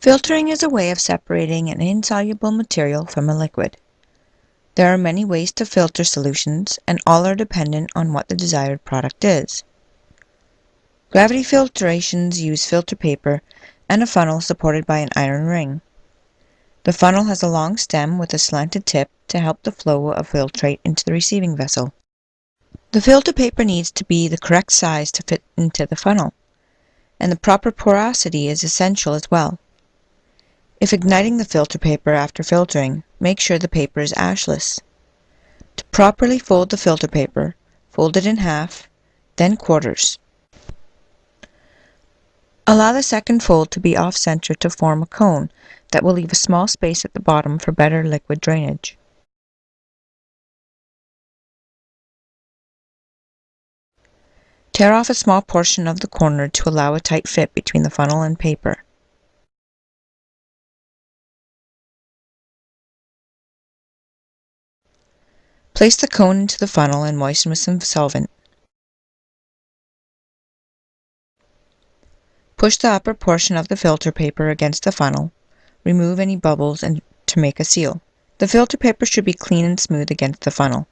Filtering is a way of separating an insoluble material from a liquid. There are many ways to filter solutions, and all are dependent on what the desired product is. Gravity filtrations use filter paper and a funnel supported by an iron ring. The funnel has a long stem with a slanted tip to help the flow of filtrate into the receiving vessel. The filter paper needs to be the correct size to fit into the funnel, and the proper porosity is essential as well. If igniting the filter paper after filtering, make sure the paper is ashless. To properly fold the filter paper, fold it in half, then quarters. Allow the second fold to be off-center to form a cone that will leave a small space at the bottom for better liquid drainage. Tear off a small portion of the corner to allow a tight fit between the funnel and paper. Place the cone into the funnel and moisten with some solvent. Push the upper portion of the filter paper against the funnel. Remove any bubbles and to make a seal. The filter paper should be clean and smooth against the funnel.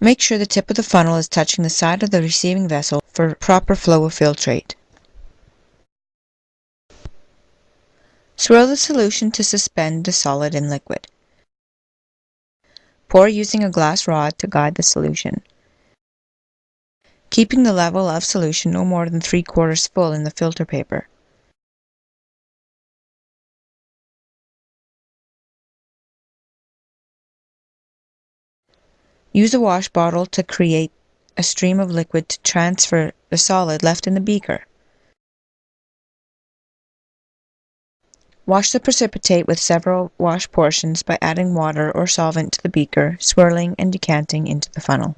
Make sure the tip of the funnel is touching the side of the receiving vessel for proper flow of filtrate. Swirl the solution to suspend the solid and liquid. Pour using a glass rod to guide the solution, keeping the level of solution no more than 3/4 full in the filter paper. Use a wash bottle to create a stream of liquid to transfer the solid left in the beaker. Wash the precipitate with several wash portions by adding water or solvent to the beaker, swirling and decanting into the funnel.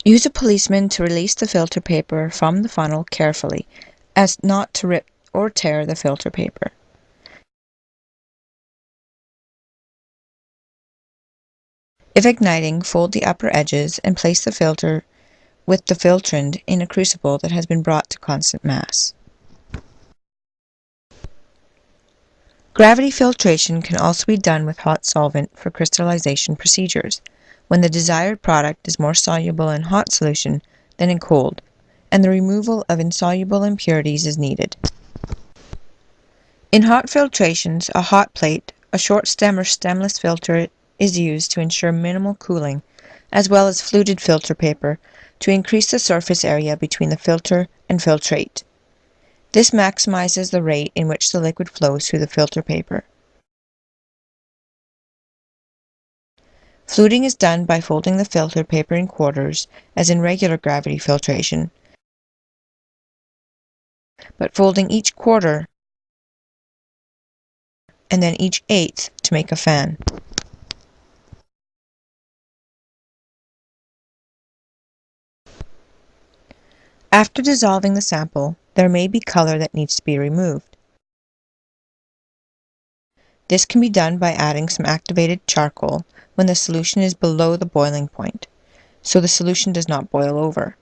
Use a policeman to release the filter paper from the funnel carefully, as not to rip or tear the filter paper. If igniting, fold the upper edges and place the filter with the filtrant in a crucible that has been brought to constant mass. Gravity filtration can also be done with hot solvent for crystallization procedures, when the desired product is more soluble in hot solution than in cold, and the removal of insoluble impurities is needed. In hot filtrations, a hot plate, a short stem or stemless filter is used to ensure minimal cooling, as well as fluted filter paper to increase the surface area between the filter and filtrate. This maximizes the rate in which the liquid flows through the filter paper. Fluting is done by folding the filter paper in quarters, as in regular gravity filtration, but folding each quarter and then each eighth to make a fan. After dissolving the sample, there may be color that needs to be removed. This can be done by adding some activated charcoal when the solution is below the boiling point, so the solution does not boil over.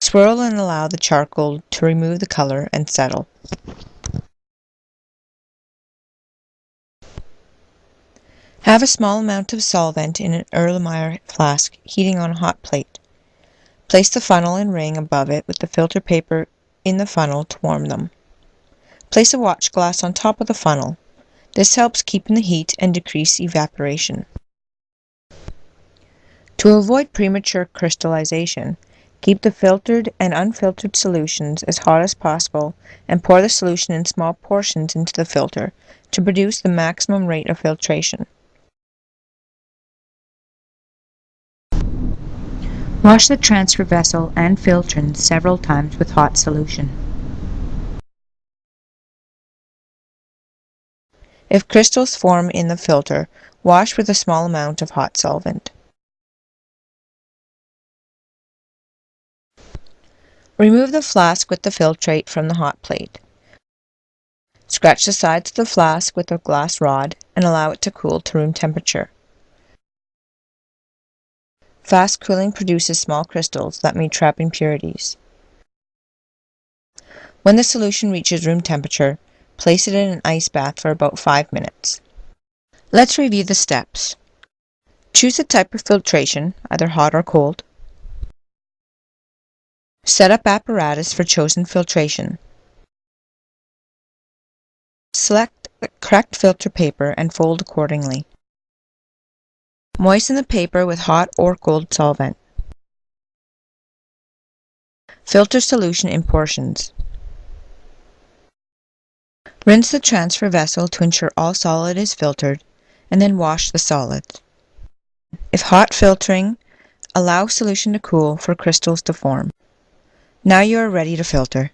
Swirl and allow the charcoal to remove the color and settle. Have a small amount of solvent in an Erlenmeyer flask heating on a hot plate. Place the funnel and ring above it with the filter paper in the funnel to warm them. Place a watch glass on top of the funnel. This helps keep in the heat and decrease evaporation. To avoid premature crystallization, keep the filtered and unfiltered solutions as hot as possible and pour the solution in small portions into the filter to produce the maximum rate of filtration. Wash the transfer vessel and filtrant several times with hot solution. If crystals form in the filter, wash with a small amount of hot solvent. Remove the flask with the filtrate from the hot plate. Scratch the sides of the flask with a glass rod and allow it to cool to room temperature. Fast cooling produces small crystals that may trap impurities. When the solution reaches room temperature, place it in an ice bath for about 5 minutes. Let's review the steps. Choose a type of filtration, either hot or cold. Set up apparatus for chosen filtration. Select the correct filter paper and fold accordingly. Moisten the paper with hot or cold solvent. Filter solution in portions. Rinse the transfer vessel to ensure all solid is filtered, and then wash the solids. If hot filtering, allow solution to cool for crystals to form. Now you are ready to filter.